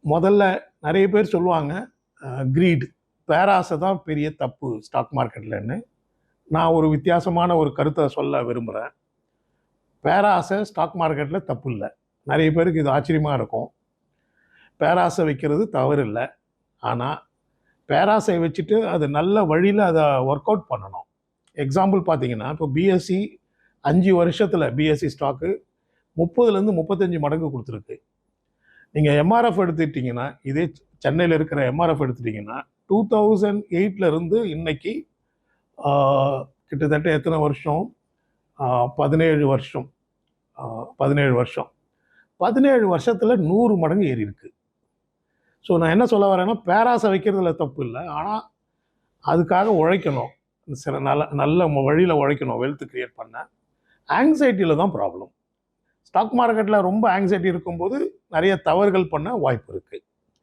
முதல்ல நிறைய பேர் சொல்லுவாங்க கிரீடு, பேராசை தான் பெரிய தப்பு ஸ்டாக் மார்க்கெட்லன்னு. நான் ஒரு வித்தியாசமான ஒரு கருத்தை சொல்ல விரும்புகிறேன். பேராசை ஸ்டாக் மார்க்கெட்டில் தப்பு இல்லை. நிறைய பேருக்கு இது ஆச்சரியமாக இருக்கும். பேராசை வைக்கிறது தவறு இல்லை. ஆனால் பேராசை வச்சுட்டு அது நல்ல வழியில் அதை ஒர்க் அவுட் பண்ணணும். எக்ஸாம்பிள் பார்த்தீங்கன்னா, இப்போ பிஎஸ்சி 5 வருஷத்தில் பிஎஸ்சி ஸ்டாக்கு 30லேருந்து 35 மடங்கு கொடுத்துருக்கு. நீங்கள் எம்ஆர்எஃப் எடுத்துக்கிட்டிங்கன்னா, இதே சென்னையில் இருக்கிற எம்ஆர்எஃப் எடுத்துட்டிங்கன்னா 2008 இன்னைக்கு கிட்டத்தட்ட எத்தனை வருஷம்? 17 வருஷம். 17 வருஷம். 17 வருஷத்தில் 100 மடங்கு ஏறி இருக்கு. ஸோ நான் என்ன சொல்ல வரேன்னா, பேராசை வைக்கிறதுல தப்பு இல்லை. ஆனால் அதுக்காக உழைக்கணும். சில நல்ல வழியில் உழைக்கணும் வெல்த் கிரியேட் பண்ண. ஆங்ஸைட்டியில் தான் ப்ராப்ளம். ஸ்டாக் மார்க்கெட்டில் ரொம்ப ஆங்ஸைட்டி இருக்கும்போது நிறைய தவறுகள் பண்ண வாய்ப்பு இருக்குது.